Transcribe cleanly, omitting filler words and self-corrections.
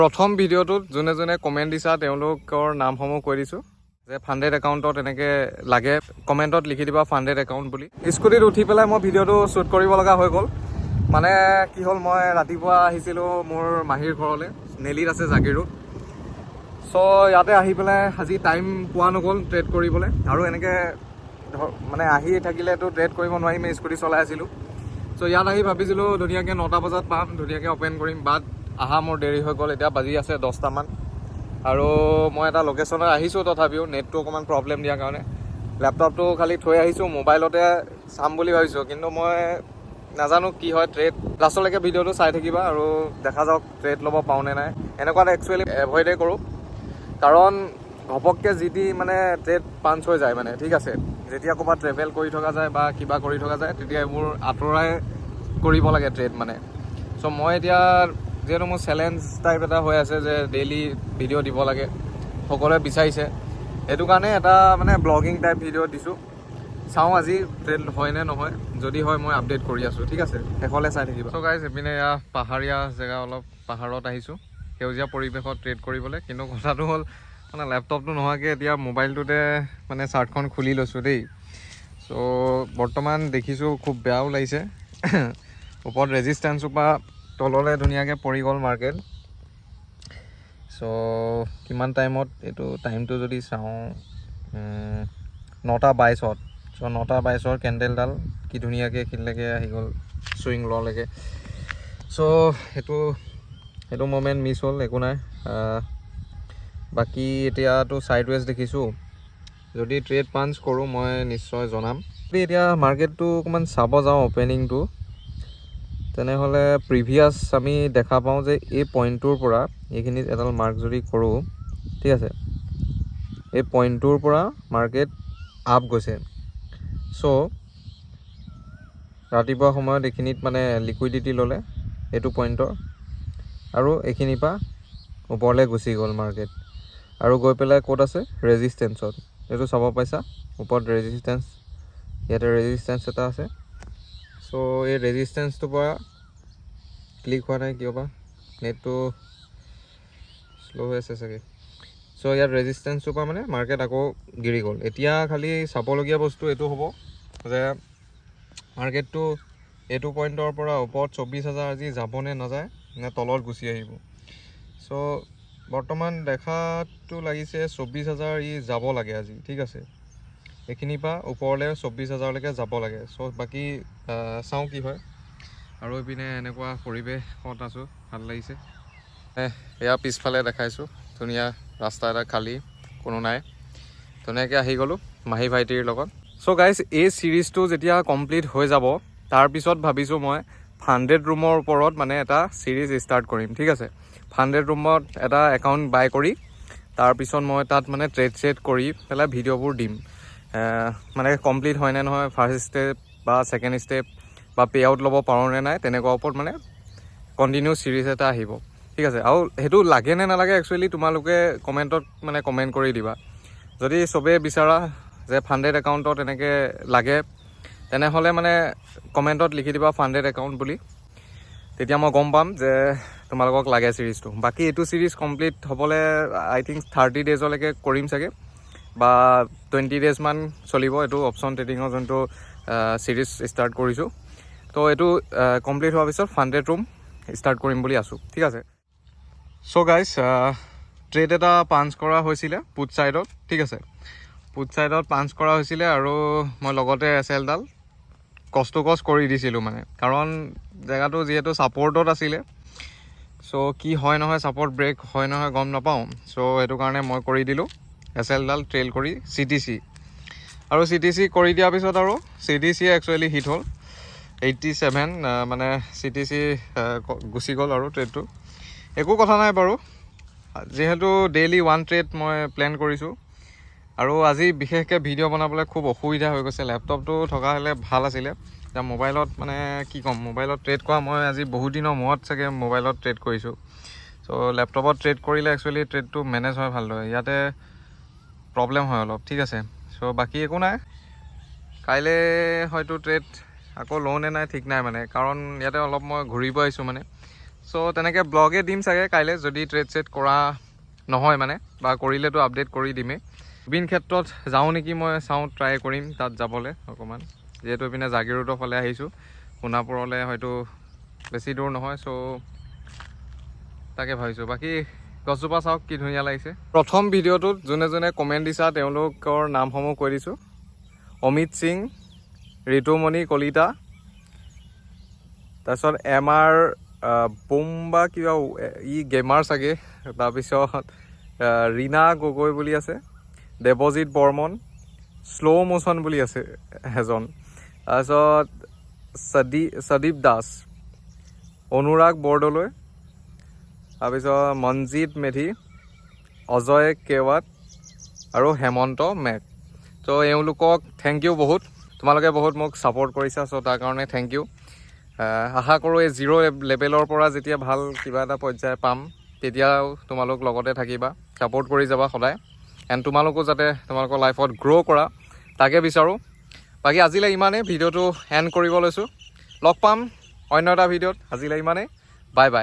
প্ৰথম ভিডিঅ'টোত যোনে যোনে কমেণ্ট দিছা তেওঁলোকৰ নামসমূহ কৈ দিছোঁ যে ফাণ্ডেড একাউণ্টত এনেকৈ লাগে কমেণ্টত লিখি দিবা ফাণ্ডেড একাউণ্ট বুলি। স্কুটিত উঠি পেলাই মই ভিডিঅ'টো শ্বুট কৰিব লগা হৈ গ'ল। মানে কি হ'ল, মই ৰাতিপুৱা আহিছিলোঁ মোৰ মাহীৰ ঘৰলৈ, নেলিত আছে জাগিৰোড। চ' ইয়াতে আহি পেলাই আজি টাইম পোৱা নগ'ল ট্ৰেড কৰিবলৈ, আৰু এনেকৈ মানে আহি থাকিলেতো ট্ৰেড কৰিব নোৱাৰিম, স্কুটি চলাই আছিলোঁ। চ' ইয়াত আহি ভাবিছিলোঁ ধুনীয়াকৈ 9টা বজাত পাম, ধুনীয়াকৈ অ'পেন কৰিম, বাট আহা মোৰ দেৰি হৈ গ'ল। এতিয়া বাজি আছে 10টামান, আৰু মই এটা লোকেশ্যনত আহিছোঁ, তথাপিও নেটটো অকণমান প্ৰব্লেম দিয়াৰ কাৰণে লেপটপটো খালি থৈ আহিছোঁ, মোবাইলতে চাম বুলি ভাবিছোঁ। কিন্তু মই নাজানো কি হয় ট্ৰেড। লাষ্টলৈকে ভিডিঅ'টো চাই থাকিবা আৰু দেখা যাওক ট্ৰেড ল'ব পাৰোঁনে নাই। এনেকুৱাত একচুৱেলি এভইডেই কৰোঁ, কাৰণ ঘপককৈ যি টি মানে ট্ৰেড পাঞ্চ হৈ যায়। মানে ঠিক আছে, যেতিয়া ক'ৰবাত ট্ৰেভেল কৰি থকা যায় বা কিবা কৰি থকা যায়, তেতিয়া এইবোৰ আঁতৰাই কৰিব লাগে ট্ৰেড মানে। চ' মই এতিয়া যিহেতু মোৰ চেলেঞ্জ টাইপ এটা হৈ আছে যে ডেইলি ভিডিঅ' দিব লাগে, সকলোৱে বিচাৰিছে, সেইটো কাৰণে এটা মানে ব্লগিং টাইপ ভিডিঅ' দিছোঁ। চাওঁ আজি ট্ৰেড হয় নে নহয়, যদি হয় মই আপডেট কৰি আছোঁ, ঠিক আছে, শেষলৈ চাই থাকিব। চ' গাইজ, এইপিনে এয়া পাহাৰীয়া জেগা, অলপ পাহাৰত আহিছোঁ সেউজীয়া পৰিৱেশত ট্ৰেড কৰিবলৈ। কিন্তু কথাটো হ'ল মানে লেপটপটো নোহোৱাকৈ এতিয়া মোবাইলটোতে মানে চাৰ্টখন খুলি লৈছোঁ দেই। চ' বৰ্তমান দেখিছোঁ খুব বেয়াও লাগিছে ওপৰত ৰেজিষ্টেঞ্চৰ পৰা তললৈ ধুনীয়াকৈ পৰি গ'ল মাৰ্কেট। চ' কিমান টাইমত এইটো টাইমটো যদি চাওঁ, 9টা 22ত। চ' 9টা 22ৰ কেণ্ডেলডাল কি ধুনীয়াকৈ এইখিনিলৈকে আহি গ'ল, চুইং ল'লৈকে। চ' সেইটো মমেণ্ট মিছ হ'ল, একো নাই। বাকী এতিয়াতো ছাইডৱেজ দেখিছোঁ, যদি ট্ৰেড পাঞ্চ কৰোঁ মই নিশ্চয় জনাম। এতিয়া মাৰ্কেটটো অকণমান চাব যাওঁ অ'পেনিংটো, তেনেহ'লে প্ৰিভিয়াছ আমি দেখা পাওঁ যে এই পইণ্টটোৰ পৰা এইখিনিত এডাল মাৰ্ক যদি কৰোঁ, ঠিক আছে, এই পইণ্টটোৰ পৰা মাৰ্কেট আপ গৈছে। চ' ৰাতিপুৱা সময়ত এইখিনিত মানে লিকুইডিটি ল'লে এইটো পইণ্টৰ, আৰু এইখিনিৰ পৰা ওপৰলৈ গুচি গ'ল মাৰ্কেট, আৰু গৈ পেলাই ক'ত আছে, ৰেজিষ্টেঞ্চত। এইটো চাব পাইছা ওপৰত ৰেজিষ্টেঞ্চ, ইয়াতে ৰেজিষ্টেঞ্চ এটা আছে। চ' এই ৰেজিষ্টেঞ্চটোৰ পৰা ক্লিক হোৱা নাই কিয় বা, নেটটো শ্ল' হৈ আছে চাগে। চ' ইয়াত ৰেজিষ্টেঞ্চটোৰ পৰা মানে মাৰ্কেট আকৌ গিৰি গ'ল। এতিয়া খালি চাবলগীয়া বস্তু এইটো হ'ব যে মাৰ্কেটটো এইটো পইণ্টৰ পৰা ওপৰত 24,000 আজি যাবনে নাযায়, নে তলত গুচি আহিব। চ' বৰ্তমান দেখাটো লাগিছে 24,000 ই যাব লাগে আজি, ঠিক আছে, এইখিনিৰ পৰা ওপৰলৈ 24,000লৈকে যাব লাগে। চ' বাকী চাওঁ কি হয়। আৰু এইপিনে এনেকুৱা পৰিৱেশত আছোঁ, ভাল লাগিছে। এয়া পিছফালে দেখাইছোঁ, ধুনীয়া ৰাস্তা এটা, খালী, কোনো নাই, ধুনীয়াকৈ আহি গ'লোঁ মাহী ভাইটিৰ লগত। চ' গাইজ, এই ছিৰিজটো যেতিয়া কমপ্লিট হৈ যাব, তাৰপিছত ভাবিছোঁ মই 100 ৰুমৰ ওপৰত মানে এটা ছিৰিজ ষ্টাৰ্ট কৰিম, ঠিক আছে। 100 ৰুমত এটা একাউণ্ট বাই কৰি তাৰপিছত মই তাত মানে ট্ৰেড কৰি পেলাই ভিডিঅ'বোৰ দিম। মানে কমপ্লিট হয় নে নহয়, ফাৰ্ষ্ট ষ্টেপ বা ছেকেণ্ড ষ্টেপ বা পে' আউট ল'ব পাৰোঁ নে নাই, তেনেকুৱা ওপৰত মানে কণ্টিনিউ ছিৰিজ এটা আহিব, ঠিক আছে। আৰু সেইটো লাগে নে নালাগে একচুৱেলি তোমালোকে কমেণ্টত মানে কমেণ্ট কৰি দিবা। যদি চবেই বিচাৰা যে ফাণ্ডেড একাউণ্টত এনেকৈ লাগে, তেনেহ'লে মানে কমেণ্টত লিখি দিবা ফাণ্ডেড একাউণ্ট বুলি, তেতিয়া মই গম পাম যে তোমালোকক লাগে ছিৰিজটো। বাকী এইটো ছিৰিজ কমপ্লিট হ'বলৈ আই থিংক 30 ডেইজলৈকে কৰিম চাগে, বা 20 ডেইজমান চলিব এইটো অপশ্যন ট্ৰেডিঙৰ যোনটো ছিৰিজ ষ্টাৰ্ট কৰিছোঁ। তো এইটো কমপ্লিট হোৱাৰ পিছত 100 ৰুম ষ্টাৰ্ট কৰিম বুলি আছোঁ, ঠিক আছে। চ' গাইজ, ট্ৰেড এটা পাঞ্চ কৰা হৈছিলে পুট ছাইডত, ঠিক আছে, পুট ছাইডত পাঞ্চ কৰা হৈছিলে, আৰু মই লগতে এছেলডাল কষ্ট কৰি দিছিলোঁ মানে, কাৰণ জেগাটো যিহেতু ছাপৰ্টত আছিলে। চ' কি হয় নহয়, ছাপৰ্ট ব্ৰেক হয় নহয় গম নাপাওঁ। চ' সেইটো কাৰণে মই কৰি দিলোঁ এছেলডাল ট্ৰেইল কৰি CTC, আৰু CTC কৰি দিয়াৰ পিছত আৰু CTC একচুৱেলি হিট হ'ল 87, মানে CTC গুচি গ'ল আৰু ট্ৰেডটো। একো কথা নাই বাৰু, যিহেতু ডেইলি 1 ট্ৰেড মই প্লেন কৰিছোঁ। আৰু আজি বিশেষকৈ ভিডিঅ' বনাবলৈ খুব অসুবিধা হৈ গৈছে, লেপটপটো থকা হ'লে ভাল আছিলে। এতিয়া মোবাইলত মানে কি ক'ম, মোবাইলত ট্ৰেড কৰা মই আজি বহুত দিনৰ মূৰত চাগে মোবাইলত ট্ৰেড কৰিছোঁ। চ' লেপটপত ট্ৰেড কৰিলে একচুৱেলি ট্ৰেডটো মেনেজ হয় ভালদৰে, ইয়াতে প্ৰব্লেম হয় অলপ, ঠিক আছে। চ' বাকী একো নাই, কাইলৈ হয়তো ট্ৰেড আকৌ লওঁ নে নাই ঠিক নাই মানে, কাৰণ ইয়াতে অলপ মই ঘূৰিব আহিছোঁ মানে। চ' তেনেকৈ ব্লগে দিম চাগে কাইলৈ যদি ট্ৰেড চেড কৰা নহয় মানে বা কৰিলেতো আপডেট কৰি দিমেই জুবিন ক্ষেত্ৰত যাওঁ নেকি মই চাওঁ ট্ৰাই কৰিম তাত যাবলৈ অকণমান যিহেতু এইপিনে জাগিৰোডৰ ফালে আহিছোঁ সোণাপুৰলৈ হয়তো বেছি দূৰ নহয় চ' তাকে ভাবিছোঁ বাকী গছজোপা চাওক কি ধুনীয়া লাগিছে প্ৰথম ভিডিঅ'টোত যোনে যোনে কমেণ্ট দিছা তেওঁলোকৰ নামসমূহ কৈ দিছোঁ অমিত সিং ঋতুমণি কলিতা তাৰপিছত MR বুম বা কিবা ই গেমাৰ চাগে তাৰপিছত ৰীনা গগৈ বুলি আছে দেৱজিৎ বৰ্মন শ্ল' মোচন বুলি আছে এজন তাৰপিছত সদীপ দাস অনুৰাগ বৰদলৈ তাৰপিছত মনজিত মেধি অজয় কেৱাট আৰু হেমন্ত মেঘ ত' এওঁলোকক থেংক ইউ বহুত তোমালোকে বহুত মোক ছাপোৰ্ট কৰিছা চ' তাৰ কাৰণে থেংক ইউ আশা কৰোঁ এই 0 লেভেলৰ পৰা যেতিয়া ভাল কিবা এটা পৰ্যায় পাম তেতিয়াও তোমালোক লগতে থাকিবা ছাপোৰ্ট কৰি যাবা সদায় এণ্ড তোমালোকো যাতে তোমালোকৰ লাইফত গ্ৰ' কৰা তাকে বিচাৰোঁ বাকী আজিলৈ ইমানেই ভিডিঅ'টো এণ্ড কৰিব লৈছোঁ লগ পাম অন্য এটা ভিডিঅ'ত আজিলৈ ইমানেই বাই বাই